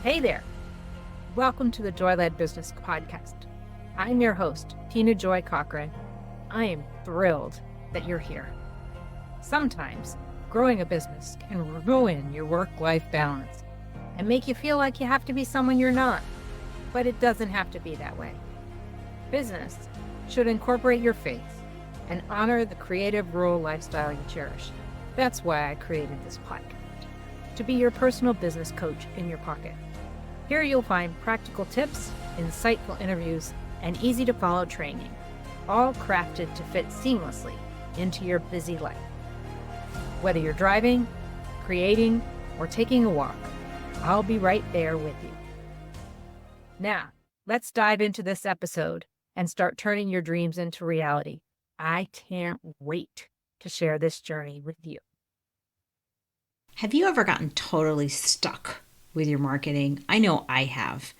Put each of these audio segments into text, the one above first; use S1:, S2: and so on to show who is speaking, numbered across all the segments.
S1: Hey there. Welcome to the Joy Led Business Podcast. I'm your host, Tina Joy Cochran. I am thrilled that you're here. Sometimes growing a business can ruin your work-life balance and make you feel like you have to be someone you're not, but it doesn't have to be that way. Business should incorporate your faith and honor the creative rural lifestyle you cherish. That's why I created this podcast, to be your personal business coach in your pocket. Here you'll find practical tips, insightful interviews, and easy-to-follow training, all crafted to fit seamlessly into your busy life. Whether you're driving, creating, or taking a walk, I'll be right there with you. Now, let's dive into this episode and start turning your dreams into reality. I can't wait to share this journey with you.
S2: Have you ever gotten totally stuck with your marketing? I know I have.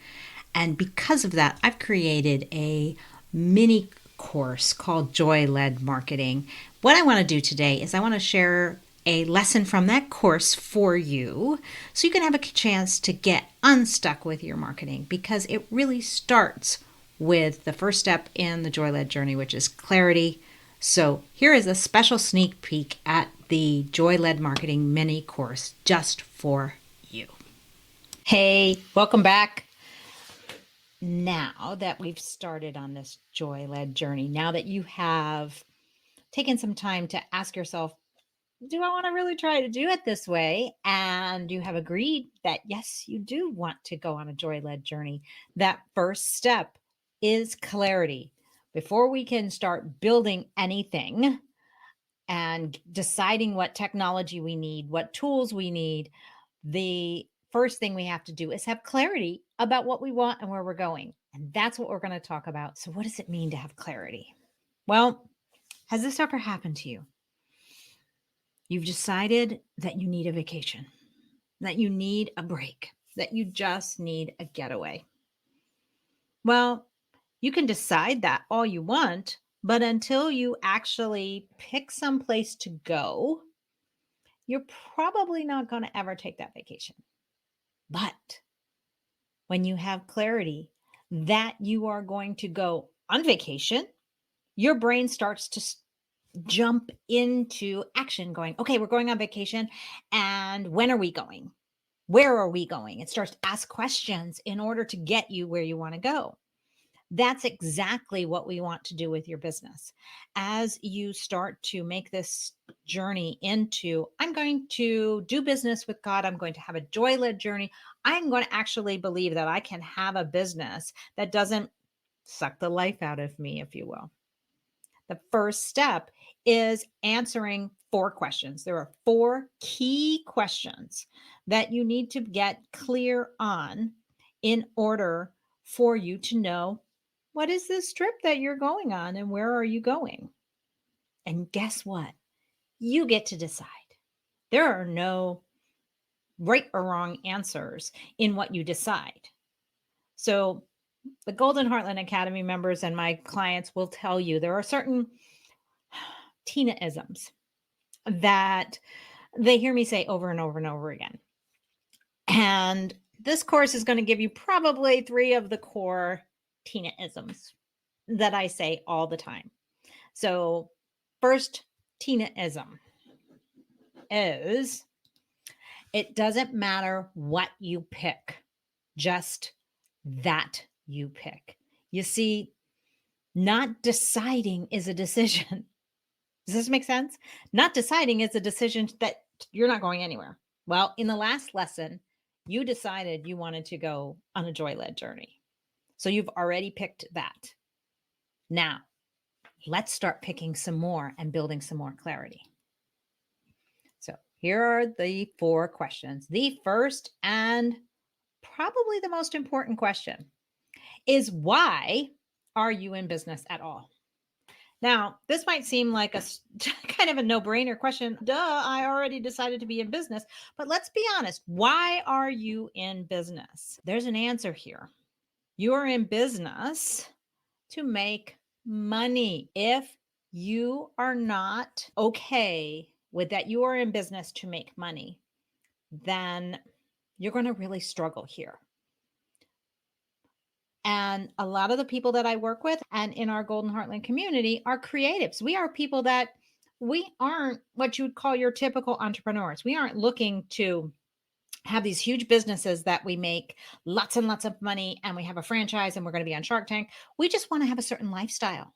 S2: And because of that, I've created a mini course called Joy Led Marketing. What I want to do today is I want to share a lesson from that course for you so you can have a chance to get unstuck with your marketing, because it really starts with the first step in the Joy Led journey, which is clarity. So here is a special sneak peek at the Joy Led Marketing mini course just for you. Hey, welcome back. Now that we've started on this Joy Led journey, now that you have taken some time to ask yourself, do I want to really try to do it this way? And you have agreed that yes, you do want to go on a Joy Led journey. That first step is clarity. Before we can start building anything and deciding what technology we need, what tools we need, the first thing we have to do is have clarity about what we want and where we're going. And that's what we're going to talk about. So what does it mean to have clarity? Well, has this ever happened to you? You've decided that you need a vacation, that you need a break, that you just need a getaway. Well, you can decide that all you want, but until you actually pick some place to go, you're probably not going to ever take that vacation. But when you have clarity that you are going to go on vacation, your brain starts to jump into action going, okay, we're going on vacation. And when are we going? Where are we going? It starts to ask questions in order to get you where you want to go. That's exactly what we want to do with your business. As you start to make this journey into, I'm going to do business with God, I'm going to have a joy-led journey, I'm going to actually believe that I can have a business that doesn't suck the life out of me, if you will. The first step is answering 4 questions. There are 4 key questions that you need to get clear on in order for you to know, what is this trip that you're going on and where are you going? And guess what? You get to decide. There are no right or wrong answers in what you decide. So the Golden Heartland Academy members and my clients will tell you there are certain Tina-isms that they hear me say over and over and over again. And this course is going to give you probably 3 of the core Tina-isms that I say all the time. So first Tina-ism is, it doesn't matter what you pick, just that you pick. You see, not deciding is a decision. Does this make sense? Not deciding is a decision that you're not going anywhere. Well, in the last lesson, you decided you wanted to go on a joy-led journey. So you've already picked that. Now, let's start picking some more and building some more clarity. So here are the 4 questions. The first and probably the most important question is, why are you in business at all? Now, this might seem like a kind of a no-brainer question. Duh, I already decided to be in business. But let's be honest. Why are you in business? There's an answer here. You are in business to make money. If you are not okay with that you are in business to make money, then you're going to really struggle here. And a lot of the people that I work with and in our Golden Heartland community are creatives. We are people that we aren't what you would call your typical entrepreneurs. We aren't looking to have these huge businesses that we make lots and lots of money and we have a franchise and we're going to be on Shark Tank. We just want to have a certain lifestyle.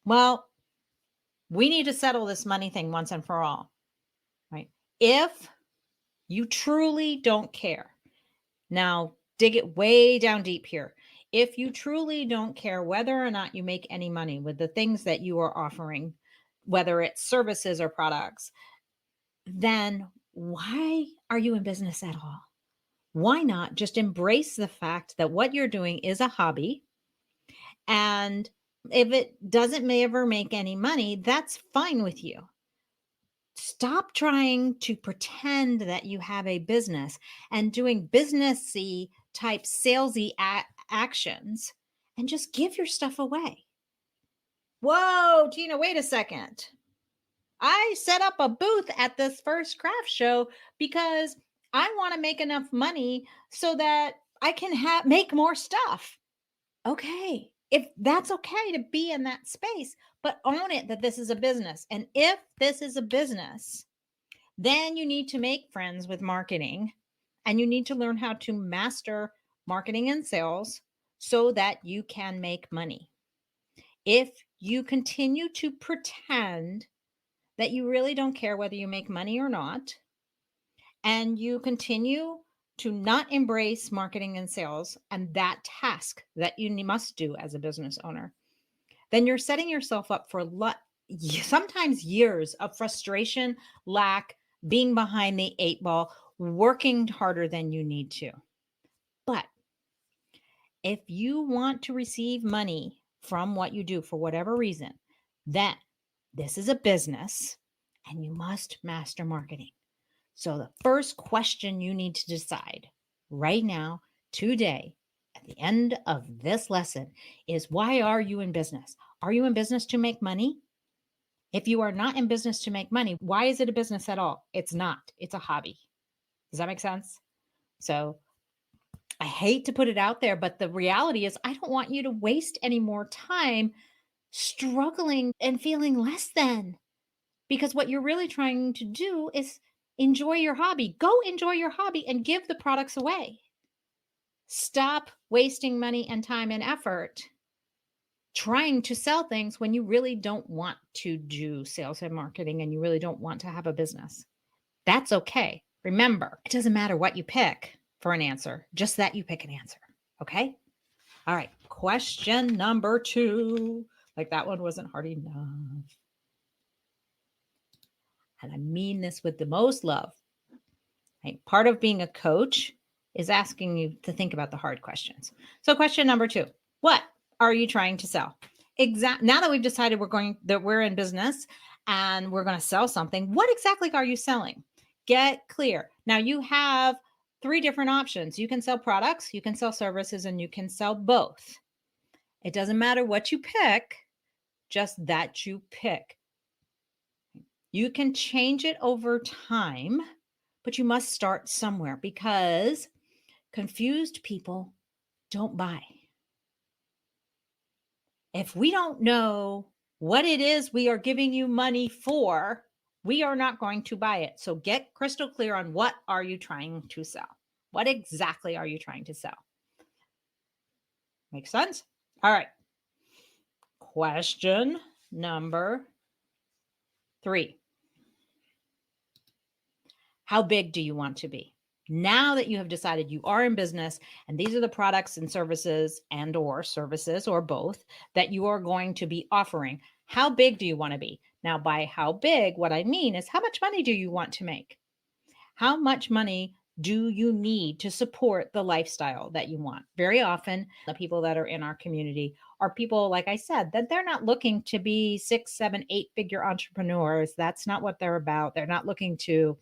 S2: Well, we need to settle this money thing once and for all, right? If you truly don't care, now dig it way down deep here. If you truly don't care whether or not you make any money with the things that you are offering, whether it's services or products, then why are you in business at all? Why not just embrace the fact that what you're doing is a hobby? And if it doesn't ever make any money, that's fine with you. Stop trying to pretend that you have a business and doing businessy type salesy actions and just give your stuff away. Whoa, Tina, wait a second. I set up a booth at this first craft show because I want to make enough money so that I can make more stuff. Okay. If that's okay to be in that space, but own it that this is a business. And if this is a business, then you need to make friends with marketing and you need to learn how to master marketing and sales so that you can make money. If you continue to pretend that you really don't care whether you make money or not, and you continue to not embrace marketing and sales and that task that you must do as a business owner, then you're setting yourself up for sometimes years of frustration, lack, being behind the 8 ball, working harder than you need to. But if you want to receive money from what you do for whatever reason, then this is a business and you must master marketing. So the first question you need to decide right now, today, at the end of this lesson is, why are you in business? Are you in business to make money? If you are not in business to make money, why is it a business at all? It's not. It's a hobby. Does that make sense? So I hate to put it out there, but the reality is I don't want you to waste any more time struggling and feeling less than, because what you're really trying to do is enjoy your hobby. Go enjoy your hobby and give the products away. Stop wasting money and time and effort trying to sell things when you really don't want to do sales and marketing and you really don't want to have a business. That's okay. Remember, it doesn't matter what you pick for an answer, just that you pick an answer. Okay? All right. Question number 2. Like that one wasn't hard enough. And I mean this with the most love. Right? Part of being a coach is asking you to think about the hard questions. So question number 2, what are you trying to sell? Now that we've decided we're in business and we're going to sell something, what exactly are you selling? Get clear. Now you have 3 different options. You can sell products, you can sell services, and you can sell both. It doesn't matter what you pick, just that you pick. You can change it over time, but you must start somewhere because confused people don't buy. If we don't know what it is we are giving you money for, we are not going to buy it. So get crystal clear on what are you trying to sell? What exactly are you trying to sell? Make sense? All right. Question number 3. How big do you want to be? Now that you have decided you are in business and these are the products and services or services or both that you are going to be offering, how big do you want to be? Now, by how big, what I mean is how much money do you want to make? How much money do you need to support the lifestyle that you want? Very often, the people that are in our community are people, like I said, that they're not looking to be 6, 7, 8-figure entrepreneurs. That's not what they're about. They're not looking to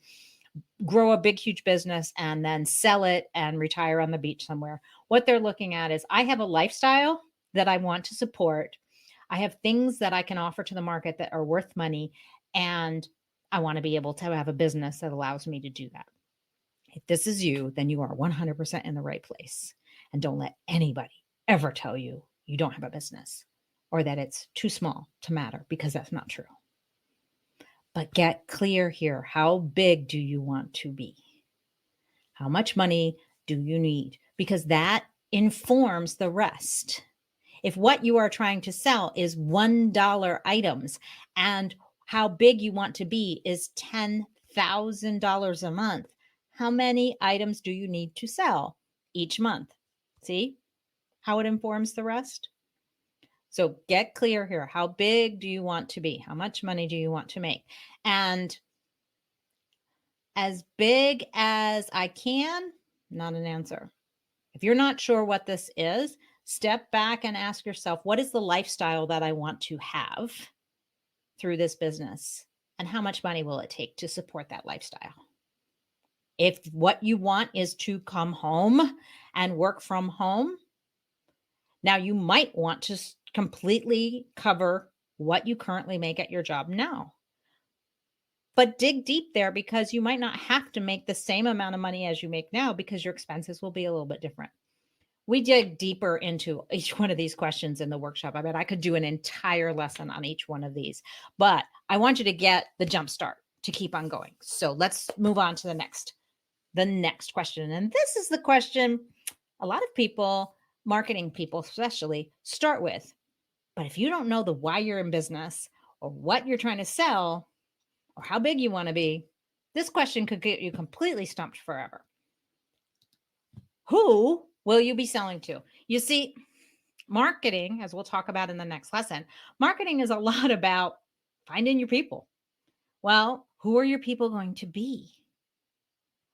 S2: grow a big, huge business and then sell it and retire on the beach somewhere. What they're looking at is, I have a lifestyle that I want to support. I have things that I can offer to the market that are worth money. And I want to be able to have a business that allows me to do that. If this is you, then you are 100% in the right place. And don't let anybody ever tell you you don't have a business or that it's too small to matter, because that's not true. But get clear here. How big do you want to be? How much money do you need? Because that informs the rest. If what you are trying to sell is $1 items and how big you want to be is $10,000 a month, how many items do you need to sell each month? See how it informs the rest? So get clear here. How big do you want to be? How much money do you want to make? And as big as I can, not an answer. If you're not sure what this is, step back and ask yourself, what is the lifestyle that I want to have through this business? And how much money will it take to support that lifestyle? If what you want is to come home and work from home, now you might want to completely cover what you currently make at your job now. But dig deep there, because you might not have to make the same amount of money as you make now, because your expenses will be a little bit different. We dig deeper into each one of these questions in the workshop. I bet I could do an entire lesson on each one of these, but I want you to get the jump start to keep on going. So let's move on to the next question. And this is the question a lot of people, marketing people especially, start with. But if you don't know the why you're in business or what you're trying to sell or how big you want to be, this question could get you completely stumped forever. Who will you be selling to? You see, marketing, as we'll talk about in the next lesson, marketing is a lot about finding your people. Well, who are your people going to be?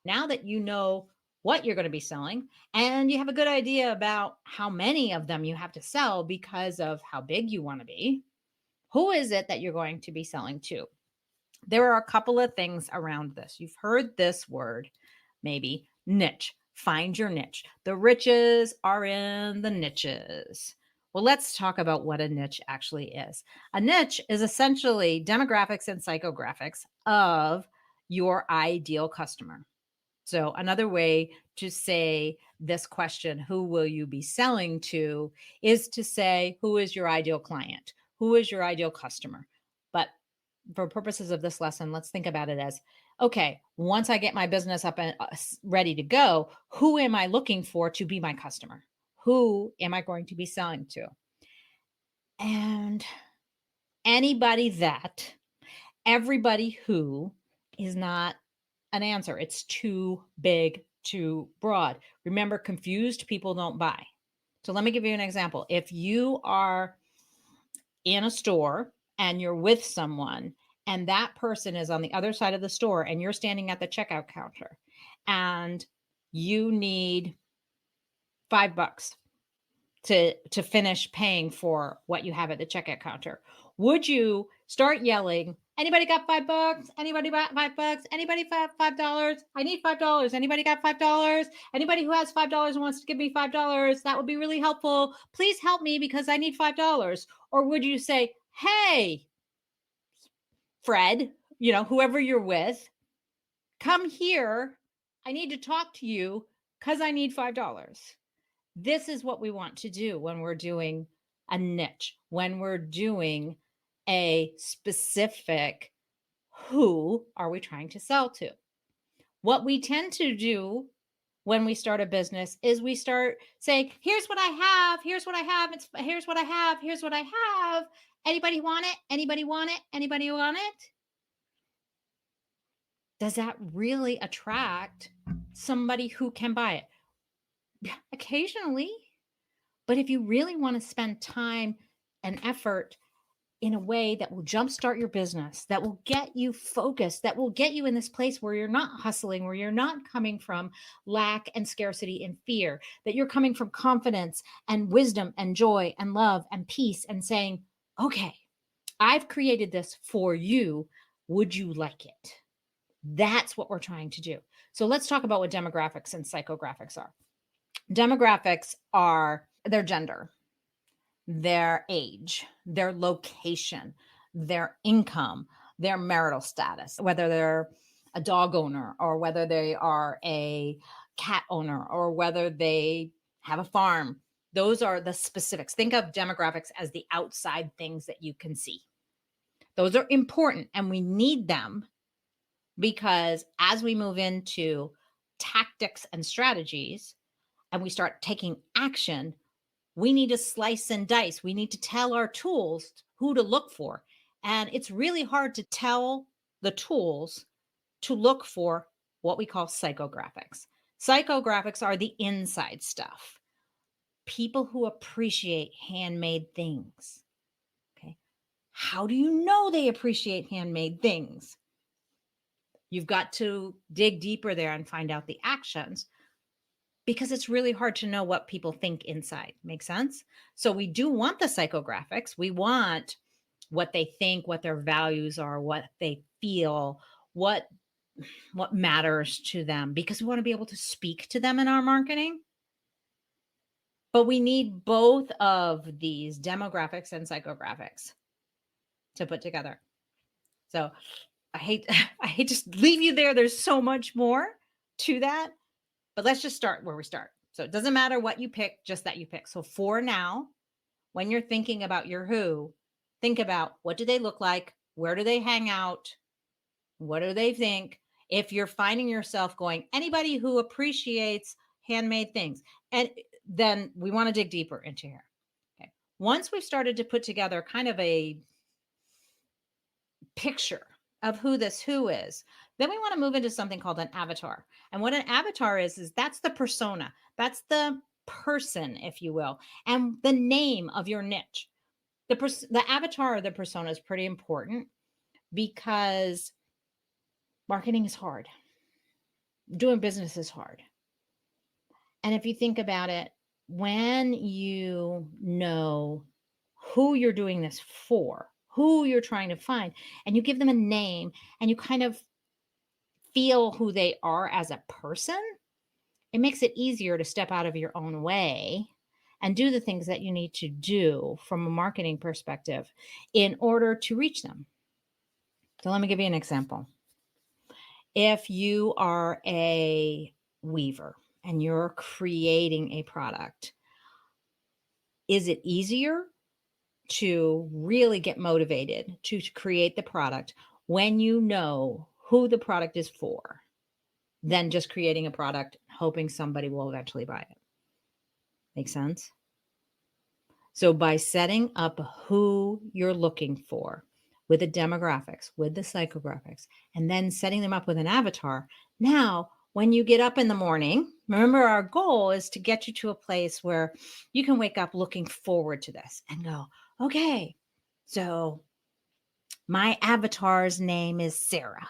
S2: Now that you know what you're going to be selling and you have a good idea about how many of them you have to sell because of how big you want to be, who is it that you're going to be selling to? There are a couple of things around this. You've heard this word, maybe niche. Find your niche. The riches are in the niches. Well, let's talk about what a niche actually is. A niche is essentially demographics and psychographics of your ideal customer. So another way to say this question, who will you be selling to, is to say, who is your ideal client? Who is your ideal customer? But for purposes of this lesson, let's think about it as, okay, once I get my business up and ready to go, who am I looking for to be my customer? Who am I going to be selling to? And everybody who is not an answer. It's too big, too broad. Remember, confused people don't buy. So let me give you an example. If you are in a store and you're with someone and that person is on the other side of the store and you're standing at the checkout counter and you need $5 to finish paying for what you have at the checkout counter, would you start yelling, anybody got $5? Anybody got $5? Anybody $5? I need $5. Anybody got $5? Anybody who has $5 and wants to give me $5, that would be really helpful. Please help me because I need $5. Or would you say, hey, Fred, whoever you're with, come here. I need to talk to you because I need $5. This is what we want to do when we're doing a niche, when we're doing a specific who are we trying to sell to. What we tend to do when we start a business is we start saying, here's what I have, here's what I have, here's what I have, here's what I have. Anybody want it? Anybody want it? Anybody want it? Does that really attract somebody who can buy it? Occasionally. But if you really want to spend time and effort in a way that will jumpstart your business, that will get you focused, that will get you in this place where you're not hustling, where you're not coming from lack and scarcity and fear, that you're coming from confidence and wisdom and joy and love and peace and saying, okay, I've created this for you. Would you like it? That's what we're trying to do. So let's talk about what demographics and psychographics are. Demographics are their gender, their age, their location, their income, their marital status, whether they're a dog owner or whether they are a cat owner or whether they have a farm. Those are the specifics. Think of demographics as the outside things that you can see. Those are important and we need them because as we move into tactics and strategies and we start taking action, we need to slice and dice. We need to tell our tools who to look for. And it's really hard to tell the tools to look for what we call psychographics. Psychographics are the inside stuff. People who appreciate handmade things. Okay. How do you know they appreciate handmade things? You've got to dig deeper there and find out the actions because it's really hard to know what people think inside. Make sense? So we do want the psychographics. We want what they think, what their values are, what they feel, what matters to them, because we want to be able to speak to them in our marketing. But we need both of these demographics and psychographics to put together. So I hate to leave you there. There's so much more to that, but let's just start where we start. So it doesn't matter what you pick, just that you pick. So for now, when you're thinking about your who, think about what do they look like? Where do they hang out? What do they think? If you're finding yourself going, anybody who appreciates handmade things, and then we want to dig deeper into here. Okay. Once we've started to put together kind of a picture of who this who is, then we want to move into something called an avatar. And what an avatar is that's the persona. That's the person, if you will, and the name of your niche. The avatar or the persona is pretty important because marketing is hard. Doing business is hard. And if you think about it, when you know who you're doing this for, who you're trying to find, and you give them a name and you kind of feel who they are as a person, it makes it easier to step out of your own way and do the things that you need to do from a marketing perspective in order to reach them. So let me give you an example. If you are a weaver and you're creating a product, is it easier to really get motivated to create the product when you know who the product is for than just creating a product hoping somebody will eventually buy it? Make sense? So by setting up who you're looking for with the demographics, with the psychographics, and then setting them up with an avatar, now when you get up in the morning, remember our goal is to get you to a place where you can wake up looking forward to this and go, okay, so my avatar's name is Sarah.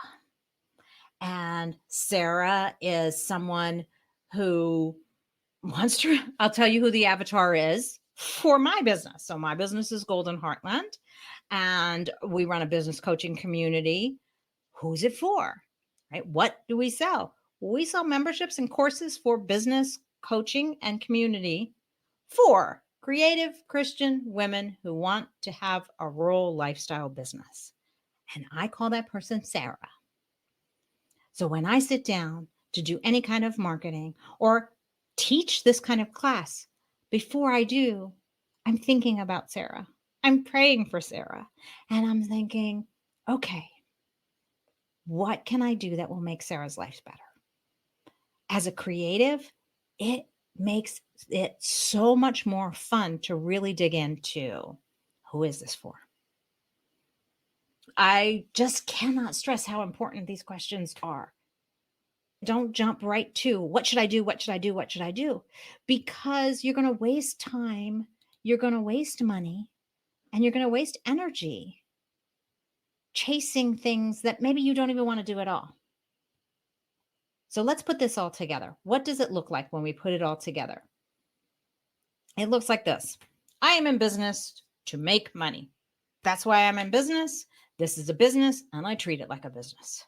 S2: And Sarah is someone who wants to, I'll tell you who the avatar is for my business. So my business is Golden Heartland and we run a business coaching community. Who's it for? Right? What do we sell? We sell memberships and courses for business coaching and community for creative Christian women who want to have a rural lifestyle business. And I call that person Sarah. So when I sit down to do any kind of marketing or teach this kind of class, before I do, I'm thinking about Sarah. I'm praying for Sarah. And I'm thinking, okay, what can I do that will make Sarah's life better? As a creative, it makes it so much more fun to really dig into who is this for? I just cannot stress how important these questions are. Don't jump right to what should I do? What should I do? What should I do? Because you're going to waste time, you're going to waste money, and you're going to waste energy chasing things that maybe you don't even want to do at all. So let's put this all together. What does it look like when we put it all together? It looks like this. I am in business to make money. That's why I'm in business. This is a business, and I treat it like a business.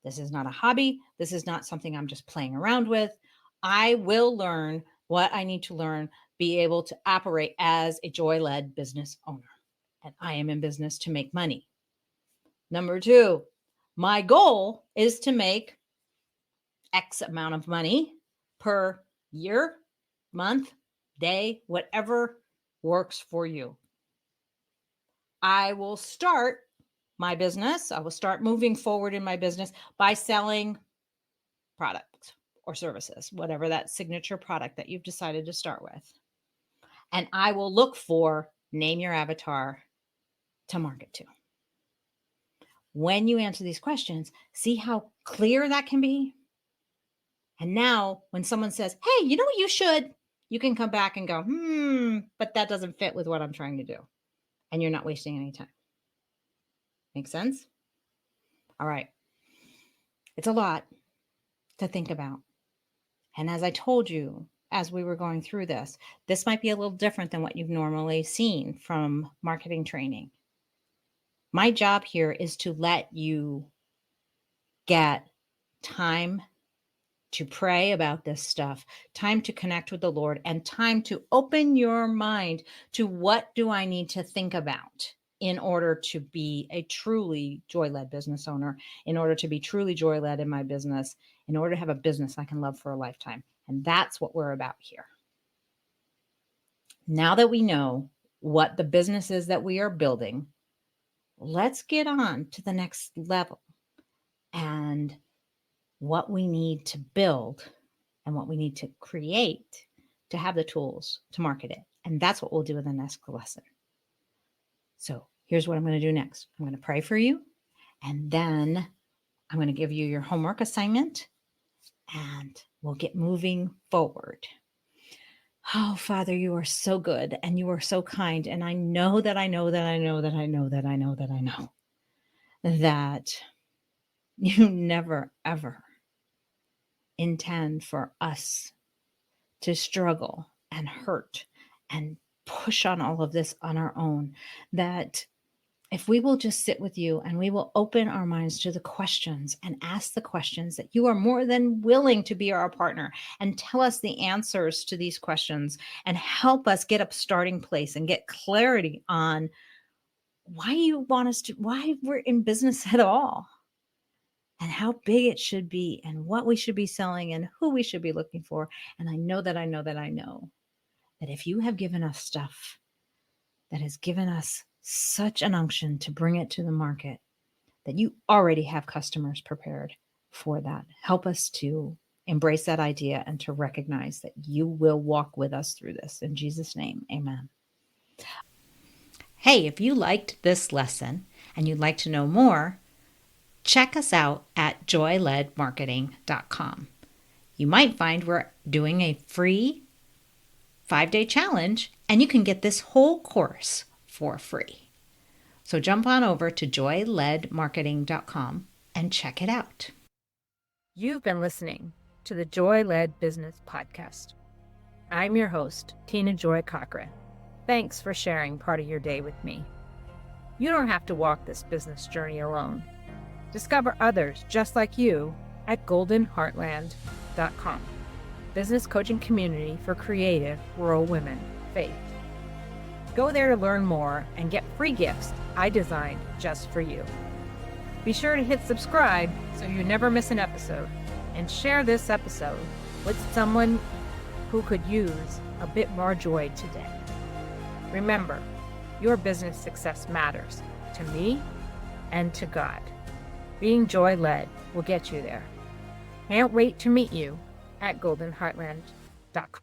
S2: This is not a hobby. This is not something I'm just playing around with. I will learn what I need to learn, be able to operate as a joy-led business owner. And I am in business to make money. Number 2, my goal is to make X amount of money per year, month, day, whatever works for you. I will start my business. I will start moving forward in my business by selling products or services, whatever that signature product that you've decided to start with. And I will look for name your avatar to market to. When you answer these questions, see how clear that can be. And now when someone says, hey, you know what you should, you can come back and go, but that doesn't fit with what I'm trying to do. And you're not wasting any time. Make sense? All right. It's a lot to think about. And as I told you, as we were going through this might be a little different than what you've normally seen from marketing training. My job here is to let you get time to pray about this stuff, time to connect with the Lord, and time to open your mind to what do I need to think about in order to be a truly joy-led business owner, in order to be truly joy-led in my business, in order to have a business I can love for a lifetime. And that's what we're about here. Now that we know what the business is that we are building, let's get on to the next level and what we need to build and what we need to create to have the tools to market it. And that's what we'll do in the next lesson. So here's what I'm going to do next. I'm going to pray for you, and then I'm going to give you your homework assignment, and we'll get moving forward. Oh, Father, you are so good and you are so kind. And I know that you never, ever intend for us to struggle and hurt and push on all of this on our own. That if we will just sit with you and we will open our minds to the questions and ask the questions, that you are more than willing to be our partner and tell us the answers to these questions and help us get a starting place and get clarity on why you want us to, why we're in business at all, and how big it should be and what we should be selling and who we should be looking for. And I know that if you have given us stuff that has given us such an unction to bring it to the market, that you already have customers prepared for that. Help us to embrace that idea and to recognize that you will walk with us through this. In Jesus' name, amen. Hey, if you liked this lesson and you'd like to know more, check us out at joyledmarketing.com. You might find we're doing a free 5-day challenge, and you can get this whole course for free. So jump on over to joyledmarketing.com and check it out.
S1: You've been listening to the Joy-Led Business Podcast. I'm your host, Tina Joy Cochran. Thanks for sharing part of your day with me. You don't have to walk this business journey alone. Discover others just like you at goldenheartland.com. Business coaching community for creative rural women, faith. Go there to learn more and get free gifts I designed just for you. Be sure to hit subscribe so you never miss an episode, and share this episode with someone who could use a bit more joy today. Remember, your business success matters to me and to God. Being joy-led will get you there. Can't wait to meet you at goldenheartland.com.